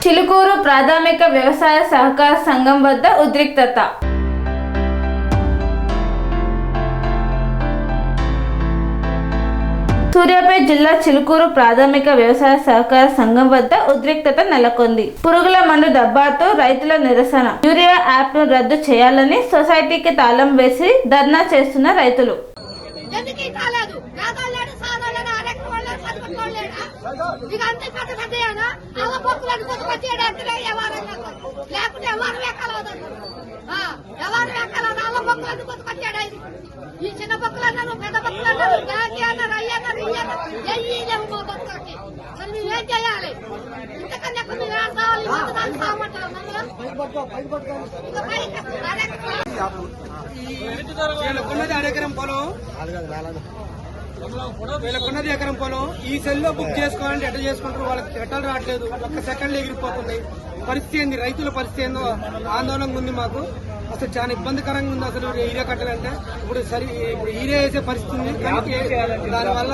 చిలుకూరు ప్రాథమిక వ్యవసాయ సహకార సంఘం వద్ద ఉద్రిక్తత. సూర్యాపేట జిల్లా చిలుకూరు ప్రాథమిక వ్యవసాయ సహకార సంఘం వద్ద ఉద్రిక్తత నెలకొంది. పురుగుల మందు డబ్బాతో రైతుల నిరసన. యూరియా యాప్ ను రద్దు చేయాలని సొసైటీకి తాళం వేసి ధర్నా చేస్తున్న రైతులు. ఈ చిన్న బొక్కలు పెద్ద బొక్కలు బ్యాగి అన్నారు అయ్యన్నారు ఇయ్యలేము మా బొక్కలకి మరి మేమేం చేయాలి? ఇంతకన్నా మీరు కావాలి వీళ్ళకున్నది ఎకరం పొలం ఈ సెల్లో బుక్ చేసుకోవాలంటే ఎట్లా చేసుకుంటారు? వాళ్ళకి ఎట్లా రావట్లేదు, ఒక్క సెకండ్ ఎగిరిపోతున్నాయి. పరిస్థితి ఏంది? రైతుల పరిస్థితి ఏందో ఆందోళనగా ఉంది మాకు. అసలు చాలా ఇబ్బందికరంగా ఉంది అసలు ఈరియా కట్టాలంటే. ఇప్పుడు ఈరియా వేసే పరిస్థితి ఉంది, దానివల్ల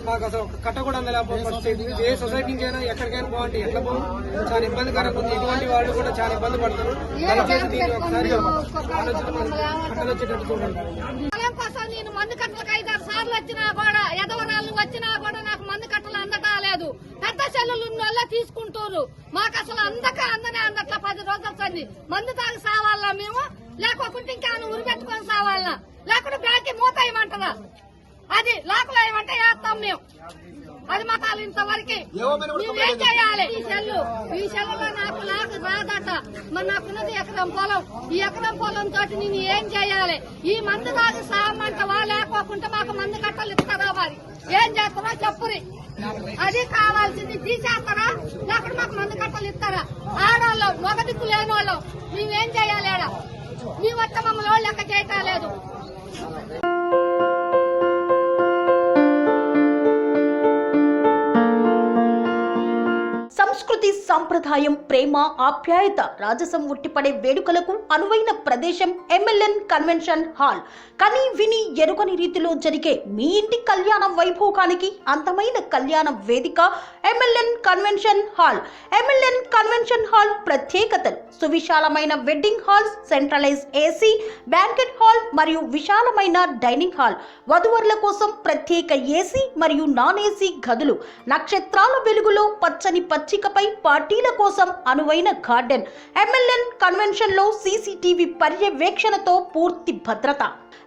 మాకు అసలు కట్ట కూడా అందలేకపోతే పరిస్థితి. ఏ సొసైటీ నుంచి అయినా ఎక్కడికైనా బాగుంటే ఎట్లా పోవు, చాలా ఇబ్బందికరంగా ఉంది. ఇటువంటి వాళ్ళు కూడా చాలా ఇబ్బంది పడతారు. దయచేసి దీన్ని ఒకసారి కట్టలొచ్చేటట్టు చూడండి. నేను మందు కట్టలకు 5-6 సార్లు వచ్చినా కూడా ఎదవరాళ్ళు వచ్చినా కూడా నాకు మందు కట్టలు అందటా లేదు. పెద్ద చెల్లులు వల్ల తీసుకుంటారు, మాకు అసలు అందనే అందట్లా. 10 రోజులు సంది మందు తాగి సావాలా మేము, లేకపోతే ఇంకా ఉరి పెట్టుకొని సావాలా, లేకుంటే బ్యాంక్ మూత ఇవ్వమంటారా? అది లోకలు ఏమంటే వేస్తాం మేము. అది మతాలు ఇంతవరకు మేమేం చేయాలి? ఈ సెల్లులో నాకు రాదట. మరి నాకున్నది ఎకరం పొలం. ఈ ఎకరం పొలం తోటి నేను ఏం చేయాలి? ఈ మందు తాగి సామంటవా, లేకోకుంటే మాకు మందు కట్టలు ఇస్తారా? మరి ఏం చేస్తారో చెప్పురి. అది కావాల్సింది తీసేస్తారా, లేకపోతే మాకు మందు కట్టలు ఇస్తారా? ఆడవాళ్ళం మగ దిక్కు లేని వాళ్ళం మేమేం చేయాలి? ఆడ మీ వచ్చ మమ్మల్ని లెక్క చేయటం లేదు. సంస్కృతి, సంప్రదాయం, ప్రేమ, ఆప్యాయత, రాజసం ఉట్టిపడే వేడుకలకు అనువైన ప్రదేశం ఎంఎల్ఎన్ కన్వెన్షన్ హాల్. కని విని ఎరుగని రీతిలో జరిగే మీ ఇంటి కళ్యాణ వైభోగానికి అందమైన కళ్యాణ వేదిక MLN convention hall. MLN convention hall ప్రత్యేకతలు: సువిశాలమైన wedding halls, centralize AC banquet hall మరియు విశాలమైన డైనింగ్ హాల్, వధువరుల కోసం ప్రత్యేక ఏసీ మరియు నాన్ ఏసీ గదులు, నక్షత్రాల వెలుగులో పచ్చని పచ్చికపై పార్టీల కోసం అనువైన గార్డెన్. ఎంఎల్ఎన్ కన్వెన్షన్ లో సీసీటీవీ పర్యవేక్షణతో పూర్తి భద్రత.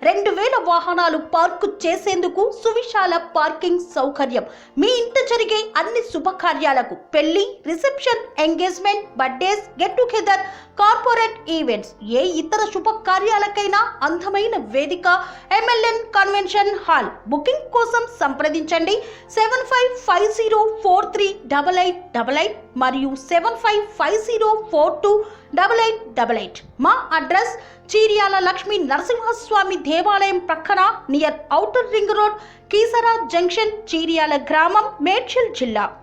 2000 వాహనాలు పార్కు చేసేందుకు సువిశాల పార్కింగ్ సౌకర్యం. మీ ఇంట జరిగే అన్ని శుభకార్యాలకు, పెళ్లి, reception, engagement, birthdays, get together, corporate events, ఏ ఇతర శుభకార్యాలకైనా అందమైన వేదిక ఎంఎల్ఎన్ కన్వెన్షన్ హాల్. బుకింగ్ కోసం సంప్రదించండి 7550438888 మరియు 7550428888. మా అడ్రస్ చీర్యాల లక్ష్మీ నరసింహస్వామి దేవాలయం ప్రక్కన, near outer ring road, Keesara junction, Cheeryal గ్రామం, మేడ్చల్ జిల్లా.